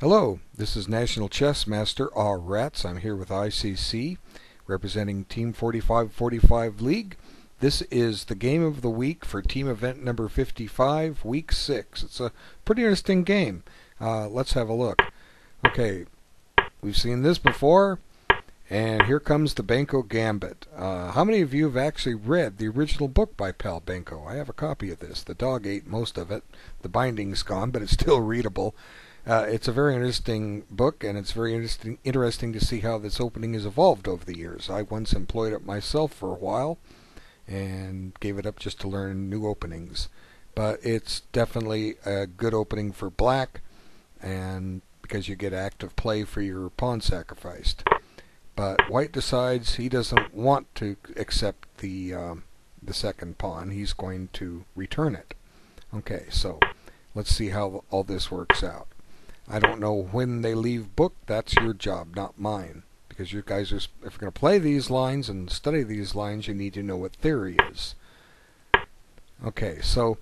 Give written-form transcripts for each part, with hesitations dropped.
Hello, this is National Chess Master Rats. I'm here with ICC, representing Team 4545 League. This is the game of the week for team event number 55, week 6. It's a pretty interesting game. Let's have a look. Okay, we've seen this before, and here comes the Benkö gambit. How many of you have actually read the original book by Pal Benkö? I have a copy of this. The dog ate most of it. The binding's gone, but it's still readable. It's a very interesting book, and it's very interesting to see how this opening has evolved over the years. I once employed it myself for a while and gave it up just to learn new openings. But it's definitely a good opening for black, and because you get active play for your pawn sacrificed. But white decides he doesn't want to accept the second pawn. He's going to return it. Okay, so let's see how all this works out. I don't know when they leave book. That's your job, not mine. Because you guys are, if you're going to play these lines and study these lines, you need to know what theory is. Okay, so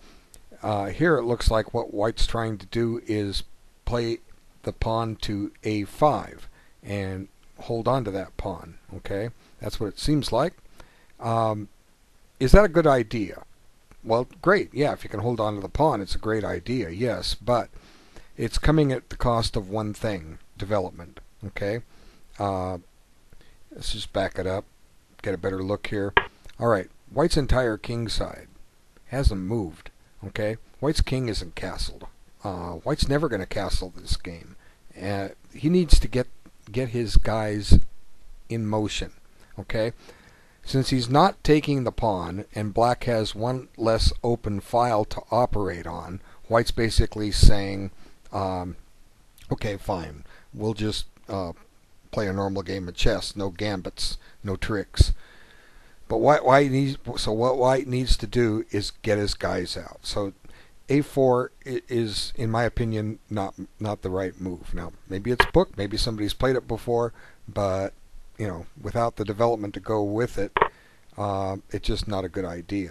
here it looks like what white's trying to do is play the pawn to a5 and hold on to that pawn. Okay, that's what it seems like. Is that a good idea? Well, great. Yeah, if you can hold on to the pawn, it's a great idea. Yes, but it's coming at the cost of one thing: development. Okay, let's just back it up, get a better look here. All right, white's entire king side hasn't moved. Okay, white's king isn't castled. White's never going to castle this game. He needs to get his guys in motion. Okay, since he's not taking the pawn and black has one less open file to operate on, white's basically saying, okay, fine, we'll just play a normal game of chess, no gambits, no tricks. But what white needs to do is get his guys out. So a4 is, in my opinion, not the right move. Now, maybe it's booked, maybe somebody's played it before, but you know, without the development to go with it, it's just not a good idea.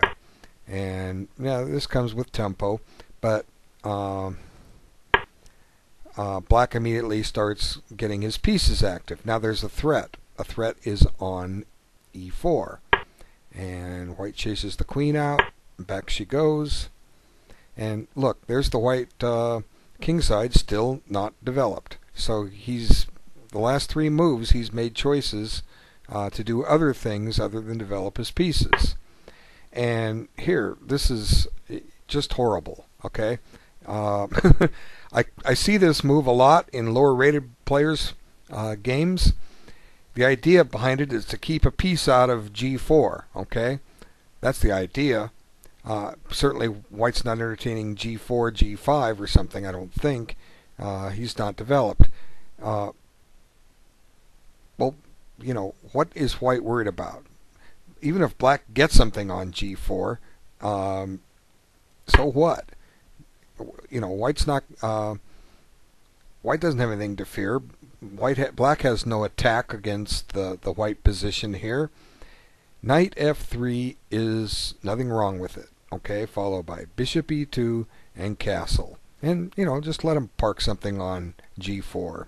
And yeah, this comes with tempo, but black immediately starts getting his pieces active. Now there's a threat. A threat is on e4. And white chases the queen out. Back she goes. And look, there's the white king side still not developed. So the last three moves he's made choices to do other things other than develop his pieces. And here, this is just horrible. Okay? I see this move a lot in lower rated players' games. The idea behind it is to keep a piece out of g4. Okay, that's the idea. Certainly white's not entertaining g4, g5 or something, I don't think. He's not developed. Well, you know, what is white worried about? Even if black gets something on g4, so what? You know, white's not. White doesn't have anything to fear. Black has no attack against the white position here. Knight f3 is nothing wrong with it. Okay, followed by bishop e2 and castle. And you know, just let him park something on g4.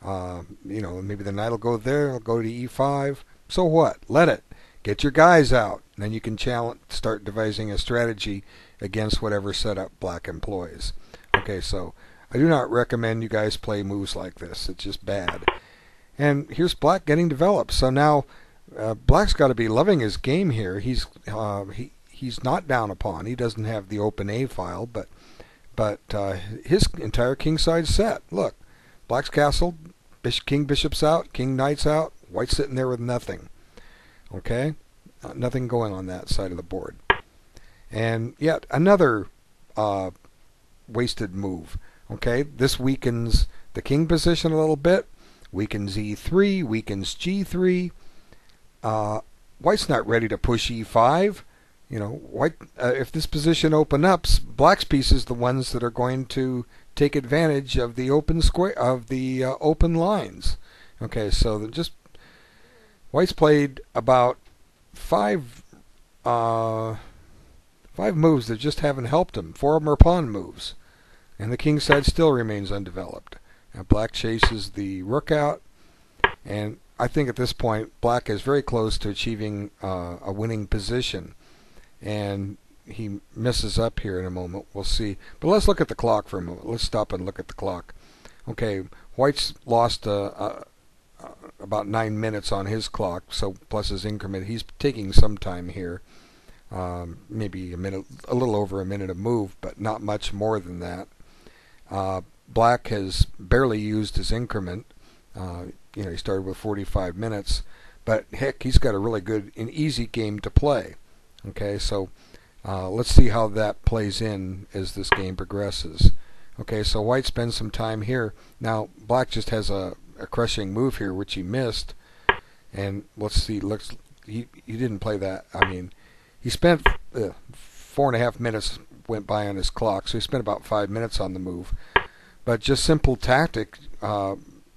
You know, maybe the knight will go there. It'll go to e5. So what? Let it. Get your guys out. And then you can start devising a strategy against whatever setup black employs. Okay, so I do not recommend you guys play moves like this. It's just bad. And here's black getting developed. So now black's got to be loving his game here. He's not down a pawn. He doesn't have the open A file, but his entire king side set. Look, black's castled, king bishop's out, king knight's out, white's sitting there with nothing. Okay, nothing going on that side of the board. And yet another wasted move. Okay, this weakens the king position a little bit, weakens e3, weakens g3. White's not ready to push e5. You know, white. If this position opens up, black's pieces the ones that are going to take advantage of the open square of the open lines. Okay, so just white's played about five moves that just haven't helped him. 4 of them are pawn moves. And the king side still remains undeveloped. Black chases the rook out, and I think at this point Black is very close to achieving a winning position, and he messes up here in a moment. We'll see. But let's look at the clock for a moment. Let's stop and look at the clock. Okay, White's lost about 9 minutes on his clock, so plus his increment. He's taking some time here. Maybe a minute, a little over a minute of move, but not much more than that. Black has barely used his increment. He started with 45 minutes, but heck, he's got a really good and easy game to play. Okay, so let's see how that plays in as this game progresses. Okay, so White spends some time here. Now Black just has a crushing move here, which he missed. And let's see. He didn't play that. I mean, he spent 4.5 minutes went by on his clock, so he spent about 5 minutes on the move. But just simple tactic.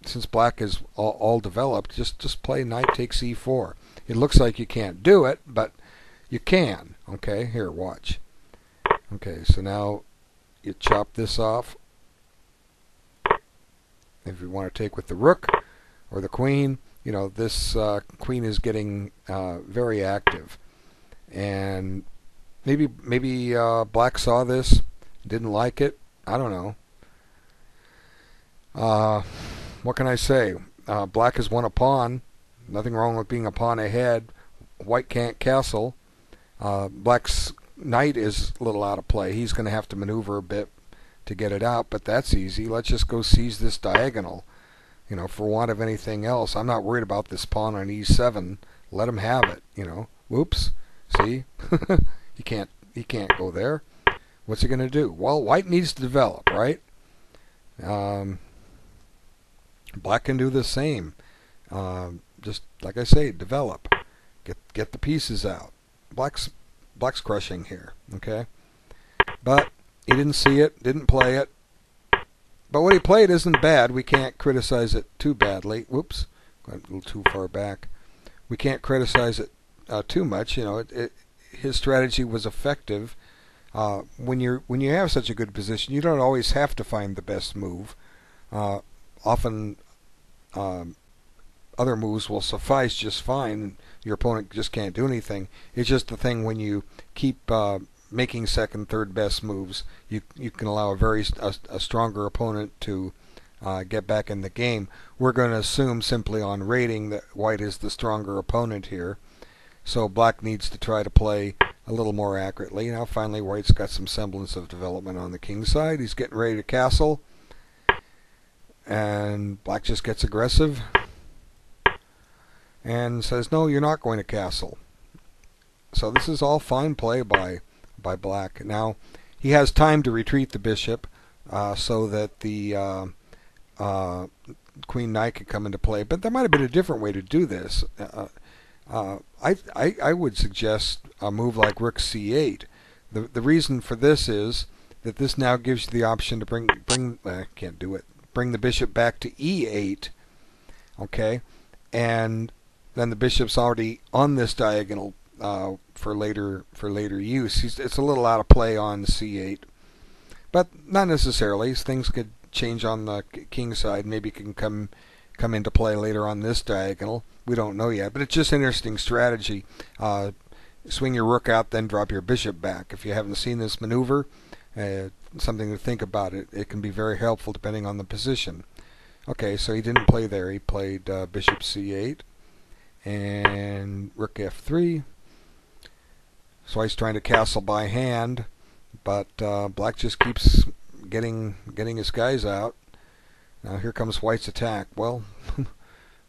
Since Black is all developed, just play knight takes e4. It looks like you can't do it, but you can. Okay, here, watch. Okay, so now you chop this off. If you want to take with the rook or the queen, this queen is getting very active. And maybe Black saw this, didn't like it. I don't know. What can I say? Black has won a pawn. Nothing wrong with being a pawn ahead. White can't castle. Black's knight is a little out of play. He's going to have to maneuver a bit to get it out, but that's easy. Let's just go seize this diagonal, for want of anything else. I'm not worried about this pawn on e7. Let him have it, Whoops. See? he can't go there. What's he going to do? Well, White needs to develop, right? Black can do the same. Just like I say, develop. Get the pieces out. Black's crushing here, okay? But he didn't see it, didn't play it. But what he played isn't bad. We can't criticize it too badly. Whoops, went a little too far back. We can't criticize it too much. His strategy was effective. When you have such a good position, you don't always have to find the best move. Often other moves will suffice just fine. Your opponent just can't do anything. It's just the thing when you keep making second, third best moves, you can allow a stronger opponent to get back in the game. We're going to assume simply on rating that White is the stronger opponent here. So Black needs to try to play a little more accurately. Now finally White's got some semblance of development on the king side. He's getting ready to castle. And Black just gets aggressive and says, no, you're not going to castle. So this is all fine play by Black. Now he has time to retreat the bishop so that the queen knight could come into play. But there might have been a different way to do this. I would suggest a move like rook c8. The reason for this is that this now gives you the option to bring can't do it. Bring the bishop back to e8, okay, and then the bishop's already on this diagonal for later use. It's a little out of play on c8, but not necessarily. Things could change on the king side. Maybe it can come into play later on this diagonal. We don't know yet, but it's just an interesting strategy. Swing your rook out, then drop your bishop back. If you haven't seen this maneuver, something to think about. It can be very helpful depending on the position. Okay, so he didn't play there. He played bishop c8 and rook f3. So he's trying to castle by hand, but Black just keeps getting his guys out. Now here comes White's attack. Well,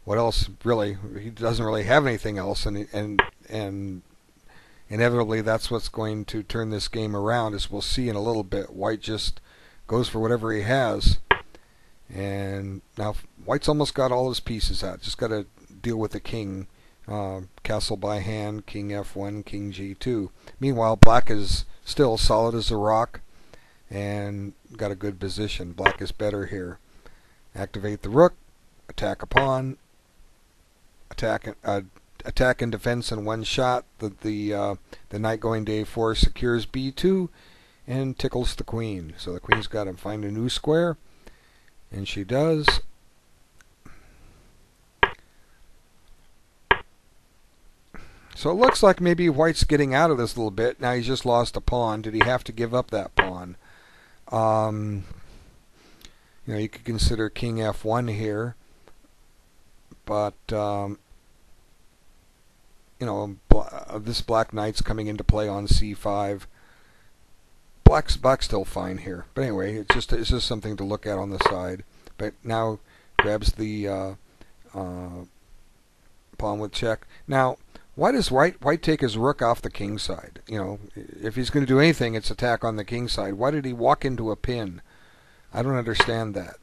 what else really? He doesn't really have anything else, and inevitably that's what's going to turn this game around, as we'll see in a little bit. White just goes for whatever he has, and now White's almost got all his pieces out. Just got to deal with the king. Castle by hand, king f1, king g2. Meanwhile, Black is still solid as a rock and got a good position. Black is better here. Activate the rook, attack a pawn, attack and defense in one shot. The knight going to a4 secures b2 and tickles the queen. So the queen's got to find a new square, And she does. So it looks like maybe white's getting out of this a little bit. Now he's just lost a pawn. Did he have to give up that pawn? You know, you could consider king f1 here. But, you know, this black knight's coming into play on c5. Black's still fine here. But anyway, it's just something to look at on the side. But now grabs the pawn with check. Now, why does white take his rook off the king side? You know, if he's going to do anything, it's attack on the king side. Why did he walk into a pin? I don't understand that.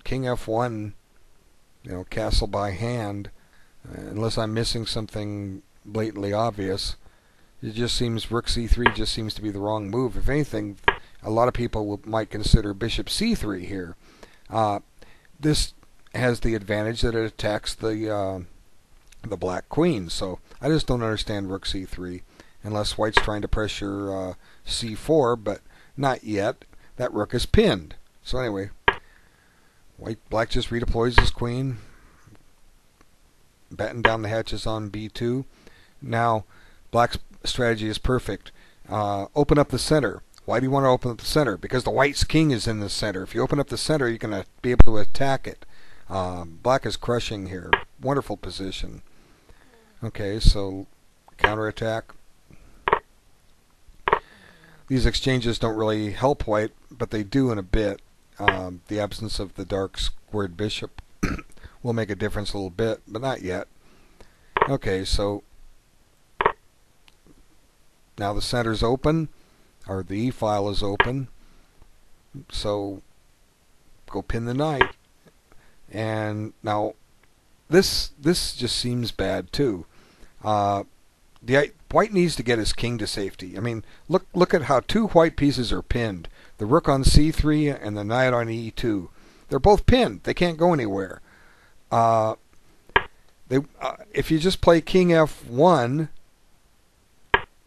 King f1, you know, castle by hand, unless I'm missing something blatantly obvious. It just seems rook c3 just seems to be the wrong move. If anything, a lot of people might consider bishop c3 here. This has the advantage that it attacks the black queen. So I just don't understand rook c3 unless white's trying to pressure c4, but not yet. That rook is pinned. So anyway, black just redeploys his queen, batten down the hatches on b2. Now black's strategy is perfect. Open up the center. Why do you want to open up the center? Because the white's king is in the center. If you open up the center, you're going to be able to attack it. Black is crushing here. Wonderful position. Okay, so counterattack. These exchanges don't really help white, but they do in a bit. The absence of the dark squared bishop will make a difference a little bit, but not yet. Okay, so now the center's open, or the e-file is open. So go pin the knight. And now this just seems bad too. White needs to get his king to safety. I mean, look at how two white pieces are pinned. The rook on c3 and the knight on e2. They're both pinned. They can't go anywhere. If you just play king f1,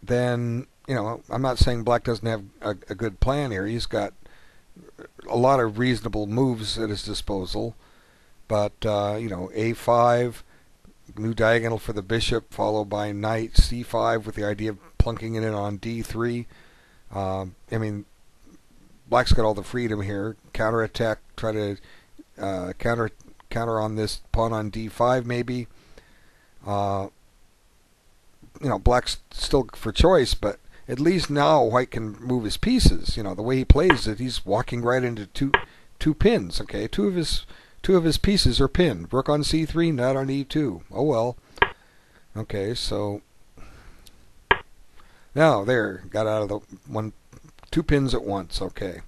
then, you know, I'm not saying black doesn't have a good plan here. He's got a lot of reasonable moves at his disposal. But, you know, a5, new diagonal for the bishop, followed by knight c5 with the idea of plunking it in on d3. I mean, black's got all the freedom here. Counterattack, try to counter on this pawn on d5 maybe. You know, black's still for choice, but at least now white can move his pieces. You know, the way he plays it, he's walking right into two pins. Okay, two of his pieces are pinned. Rook on c3, knight on e2. Oh well. Okay, so now there, got out of the two pins at once. Okay.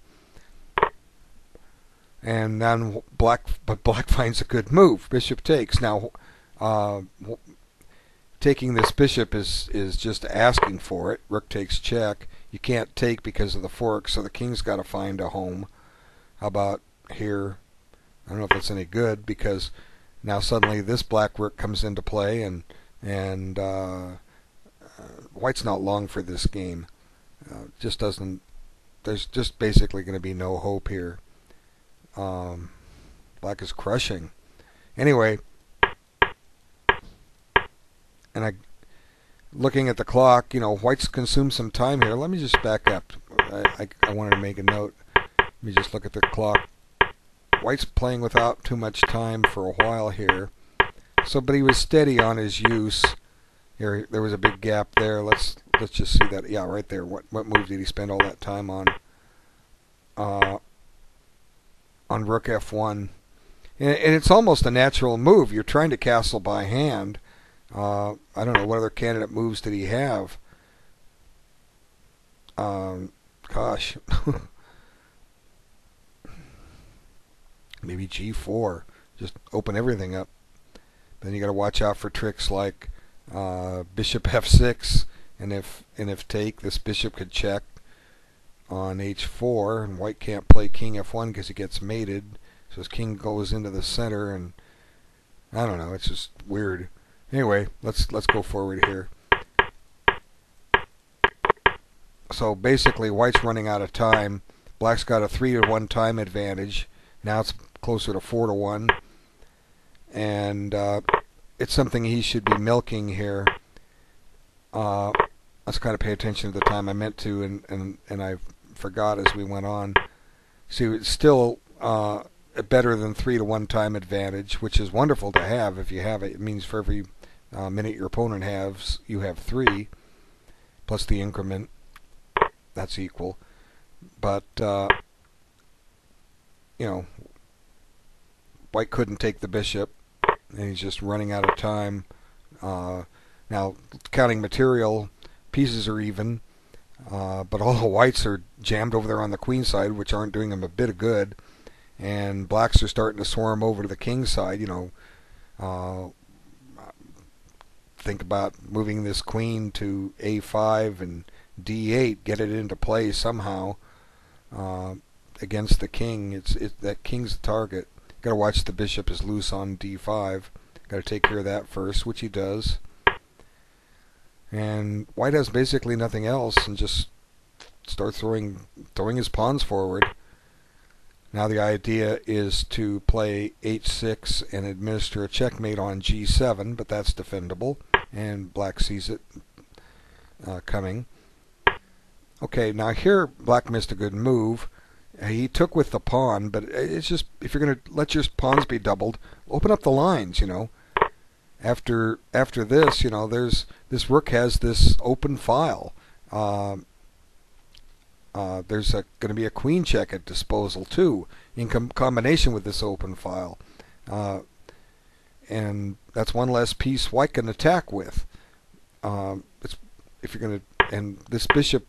And then black finds a good move. Bishop takes. Now taking this bishop is just asking for it. Rook takes check. You can't take because of the fork, so the king's got to find a home. How about here? I don't know if that's any good, because now suddenly this black rook comes into play, and white's not long for this game. Just doesn't. There's just basically going to be no hope here. Black is crushing. Anyway, and looking at the clock, you know, white's consumed some time here. Let me just back up. I wanted to make a note. Let me just look at the clock. White's playing without too much time for a while here. So, but he was steady on his use. Here, there was a big gap there. Let's just see that. Yeah, right there. What move did he spend all that time on? On rook f1, and it's almost a natural move. You're trying to castle by hand. I don't know, what other candidate moves did he have? Gosh. Maybe g4. Just open everything up. Then you got to watch out for tricks like bishop f6, and if take, this bishop could check on h4, and white can't play king f1 because he gets mated. So his king goes into the center, and I don't know. It's just weird. Anyway, let's go forward here. So basically, white's running out of time. Black's got a 3-to-1 time advantage. Now it's closer to 4 to 1, and it's something he should be milking here. Let's kind of pay attention to the time. I meant to, and I forgot as we went on. See, it's still better than 3 to 1 time advantage, which is wonderful to have if you have it. It means for every minute your opponent has, you have 3, plus the increment. That's equal. But, you know, White couldn't take the bishop, and he's just running out of time. Now, counting material, pieces are even, but all the Whites are jammed over there on the queen side, which aren't doing him a bit of good. And Blacks are starting to swarm over to the king side. You know, think about moving this queen to a5 and d8, get it into play somehow against the king. That king's the target. Got to watch the bishop is loose on d5. Got to take care of that first, which he does. And White has basically nothing else, and just start throwing his pawns forward. Now the idea is to play h6 and administer a checkmate on g7, but that's defendable, and Black sees it coming. Okay, now here Black missed a good move. He took with the pawn, but it's just, if you're going to let your pawns be doubled, open up the lines, you know. After this, you know, this rook has this open file. There's going to be a queen check at disposal too, in combination with this open file, and that's one less piece White can attack with. If you're going to, and this bishop,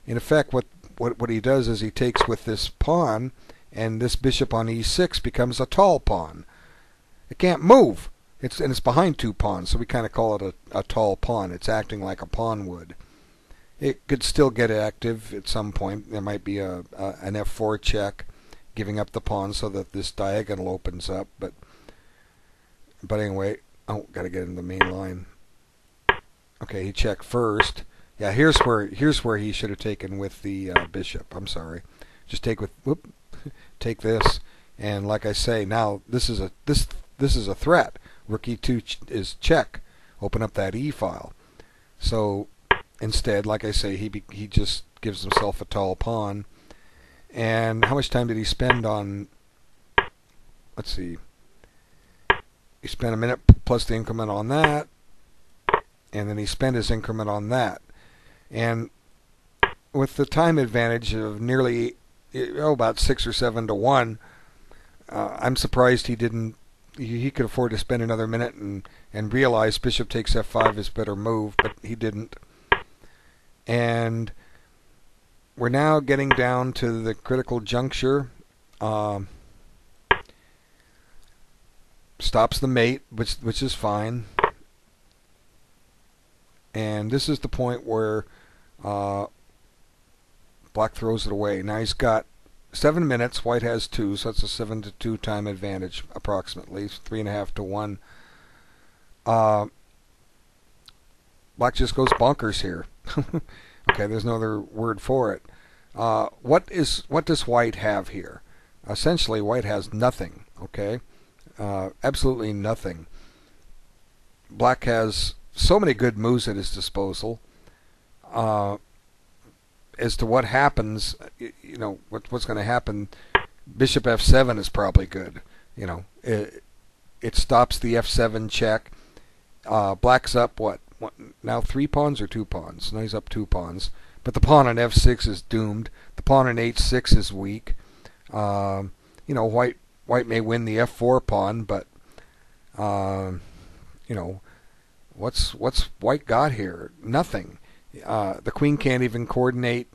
in effect, what he does is he takes with this pawn, and this bishop on e6 becomes a tall pawn. It can't move. It's behind 2 pawns, so we kind of call it a tall pawn. It's acting like a pawn would. It could still get active at some point. There might be an f4 check, giving up the pawn so that this diagonal opens up. But anyway, oh, got to get in the main line. Okay, he checked first. Yeah, here's where he should have taken with the bishop. I'm sorry. Just take this, and like I say, now this is a threat. Rook e2 is check. Open up that e file. So instead, like I say, he just gives himself a tall pawn. And how much time did he spend on? Let's see. He spent a minute plus the increment on that, and then he spent his increment on that. And with the time advantage of nearly about 6 or 7 to 1, I'm surprised he didn't. He could afford to spend another minute and realize bishop takes f5 is a better move, but he didn't. And we're now getting down to the critical juncture. Stops the mate, which is fine. And this is the point where Black throws it away. Now he's got 7 minutes. White has 2, so that's a 7 to 2 time advantage, approximately 3.5 to 1. Black just goes bonkers here. Okay, there's no other word for it. What does White have here? Essentially, White has nothing. Okay, absolutely nothing. Black has so many good moves at his disposal. As to what happens, you know, what's going to happen, bishop f7 is probably good. You know, it stops the f7 check. Black's up, what now, 3 pawns or 2 pawns? No, he's up 2 pawns. But the pawn on f6 is doomed. The pawn on h6 is weak. You know, White may win the f4 pawn, but you know, what's White got here? Nothing. The queen can't even coordinate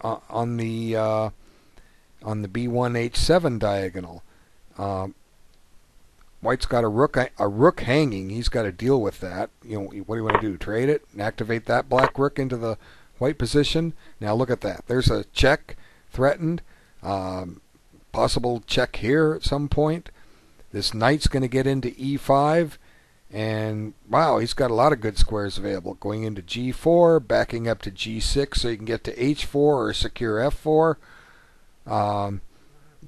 on the b1 h7 diagonal. White's got a rook hanging. He's got to deal with that. You know, what do you want to do? Trade it and activate that black rook into the White position. Now look at that. There's a check threatened. Possible check here at some point. This knight's going to get into e5. And wow, he's got a lot of good squares available. Going into g4, backing up to g6 so you can get to h4 or secure f4.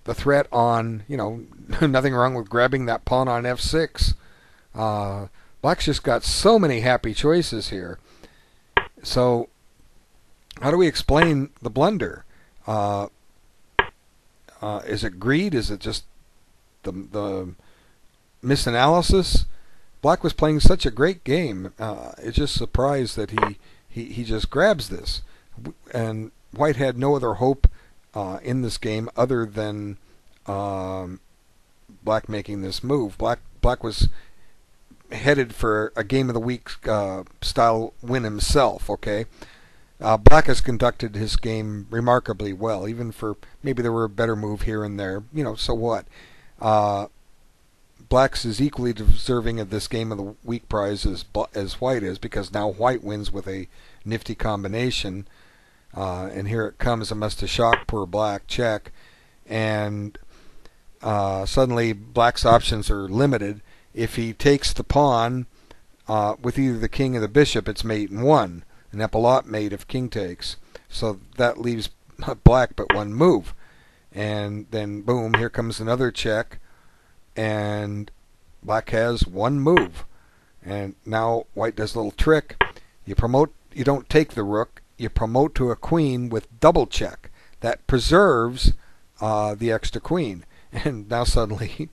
the threat on, you know, nothing wrong with grabbing that pawn on f6. Black's just got so many happy choices here. So how do we explain the blunder? Is it greed? Is it just the misanalysis? Black was playing such a great game. It's just surprised that he just grabs this. And White had no other hope in this game other than Black making this move. Black was headed for a game of the week style win himself. Okay, Black has conducted his game remarkably well, even for maybe there were a better move here and there. You know, so what? Black's is equally deserving of this game of the week prize as White is, because now White wins with a nifty combination. And here it comes. It must have shocked poor Black. Check. And suddenly Black's options are limited. If he takes the pawn with either the king or the bishop, it's mate and one. An epaulette mate if king takes. So that leaves Black but one move. And then boom, here comes another check. And Black has one move. And now White does a little trick. You don't take the rook. You promote to a queen with double check. That preserves the extra queen. And now suddenly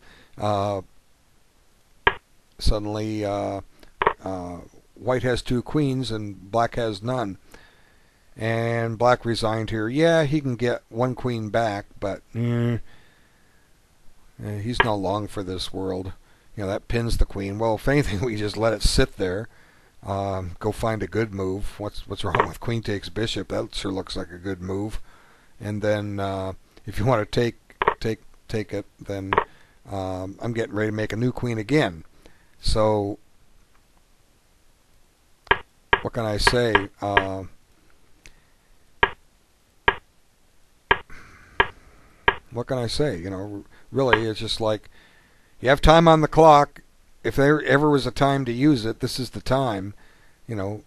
White has two queens and Black has none. And Black resigned here. Yeah, he can get one queen back, but he's no long for this world. You know, that pins the queen. Well, if anything, we just let it sit there. Go find a good move. What's wrong with queen takes bishop? That sure looks like a good move. And then if you want to take it, then I'm getting ready to make a new queen again. So what can I say? What can I say? You know, really, it's just like you have time on the clock. If there ever was a time to use it, this is the time. You know,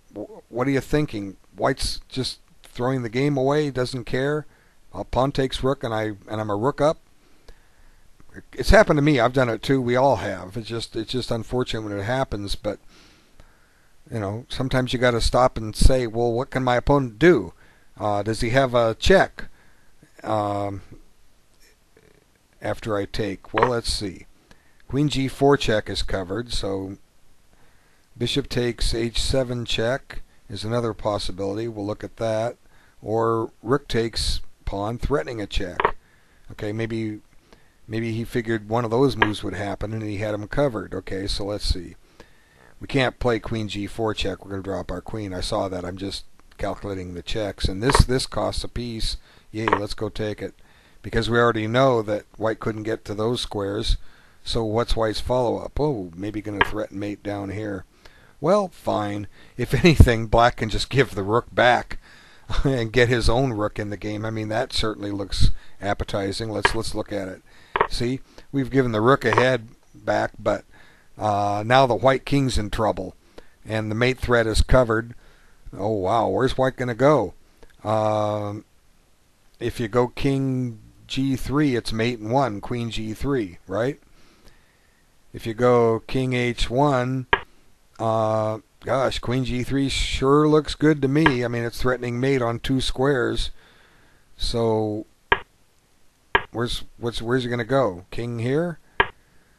what are you thinking? White's just throwing the game away, doesn't care. Pawn takes rook, and I'm a rook up. It's happened to me. I've done it too. We all have. It's just unfortunate when it happens. But you know, sometimes you got to stop and say, well, what can my opponent do? Does he have a check after I take? Well, let's see. Queen g4 check is covered, so bishop takes h7 check is another possibility. We'll look at that. Or rook takes pawn, threatening a check. Okay, maybe he figured one of those moves would happen and he had him covered. Okay, so let's see. We can't play queen g4 check. We're going to drop our queen. I saw that. I'm just calculating the checks. And this costs a piece. Yay, let's go take it. Because we already know that White couldn't get to those squares. So what's White's follow-up? Oh, maybe going to threaten mate down here. Well, fine. If anything, Black can just give the rook back and get his own rook in the game. I mean, that certainly looks appetizing. Let's look at it. See, we've given the rook ahead back, but now the White king's in trouble, and the mate threat is covered. Oh wow, where's White going to go? If you go king g3, it's mate and one, queen g3, right? If you go king h1, gosh, queen g3 sure looks good to me. I mean, it's threatening mate on two squares. So where's he going to go? King here?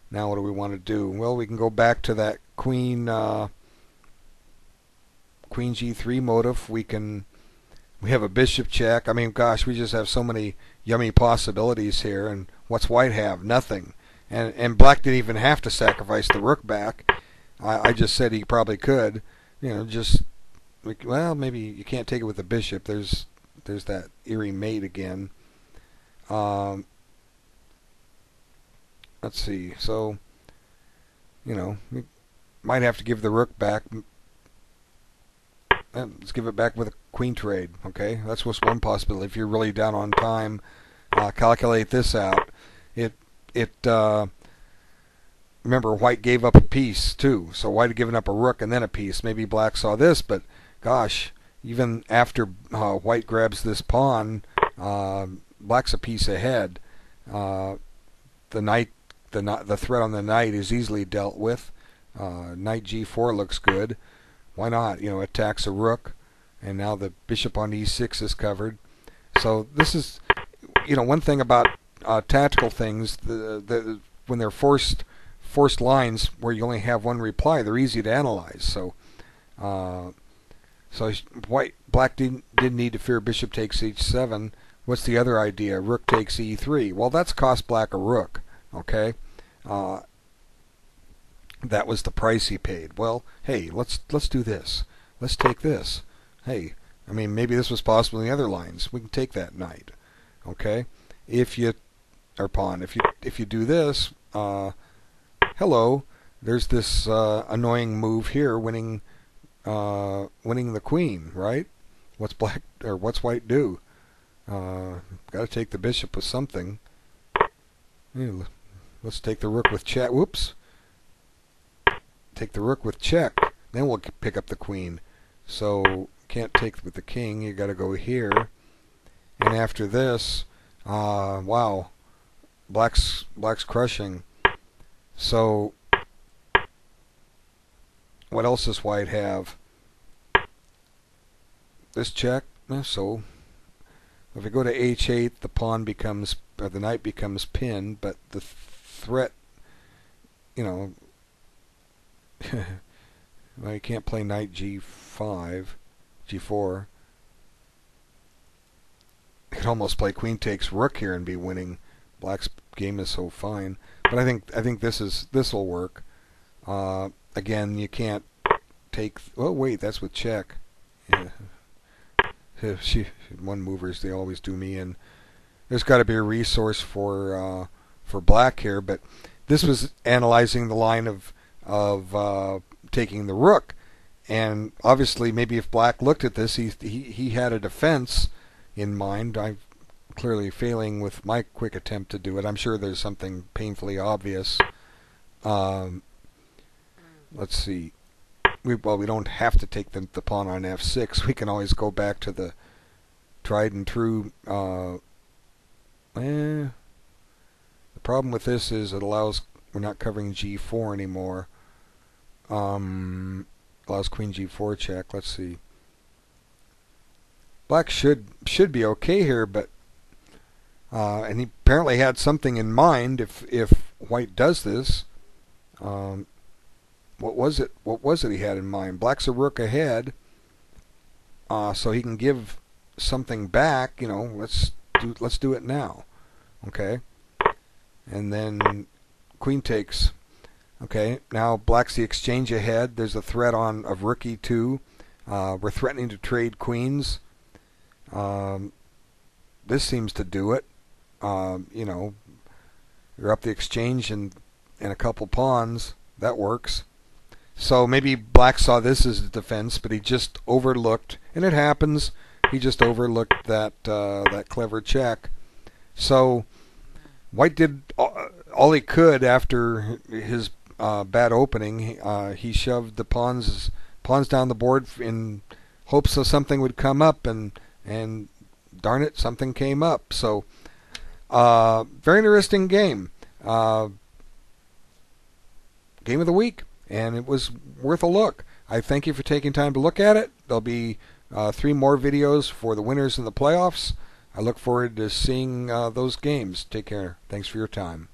Now what do we want to do? Well, we can go back to that queen g3 motif. We have a bishop check. I mean, gosh, we just have so many yummy possibilities here. And what's White have? Nothing. And Black didn't even have to sacrifice the rook back. I just said he probably could. You know, just, well, maybe you can't take it with the bishop. There's that eerie mate again. Let's see. So, you know, we might have to give the rook back. Let's give it back with a queen trade. Okay, that's what's one possibility. If you're really down on time, calculate this out. Remember, White gave up a piece too, so White had given up a rook and then a piece. Maybe Black saw this, but gosh, even after White grabs this pawn, Black's a piece ahead. The threat on the knight is easily dealt with. Knight g4 looks good. Why not? Attacks a rook, and now the bishop on e6 is covered. So this is, one thing about tactical things. When they're forced lines where you only have one reply, they're easy to analyze. So Black didn't need to fear bishop takes h7. What's the other idea? Rook takes e3. Well, that's cost Black a rook. Okay, that was the price he paid. Well, hey, let's do this. Let's take this. Hey, I mean, maybe this was possible in the other lines. We can take that knight. Okay, if you do this, hello, there's this annoying move here, winning the queen, right? What's white do? Got to take the bishop with something. Let's take the rook with check. Whoops. Take the rook with check. Then we'll pick up the queen. So can't take with the king. You got to go here. And after this, wow, Black's crushing. So what else does White have? This check. So if we go to h8, the knight becomes pinned, but the threat, well, you can't play knight g5, g4. You could almost play queen takes rook here and be winning. Black's game is so fine, but I think this will work. Again, you can't take. Oh wait, that's with check. Yeah. One movers, they always do me in. There's got to be a resource for Black here, but this was analyzing the line of taking the rook, and obviously maybe if Black looked at this, he had a defense in mind. I'm clearly failing with my quick attempt to do it. I'm sure there's something painfully obvious. Let's see. We don't have to take the pawn on f6. We can always go back to the tried and true. The problem with this is it allows, we're not covering g4 anymore. Allows queen g4 check. Let's see. Black should be okay here, but and he apparently had something in mind if White does this. What was it he had in mind? Black's a rook ahead, so he can give something back. Let's do it now. Okay, and then queen takes. Okay, now Black's the exchange ahead. There's a threat of rook e2. We're threatening to trade queens. This seems to do it. You're up the exchange and a couple pawns. That works. So maybe Black saw this as a defense, but he just overlooked, and it happens. He just overlooked that clever check. So White did all he could after his bad opening. He shoved the pawns down the board in hopes that something would come up, and darn it, something came up. So very interesting game. Game of the week, and it was worth a look. I thank you for taking time to look at it. There'll be 3 more videos for the winners in the playoffs. I look forward to seeing those games. Take care. Thanks for your time.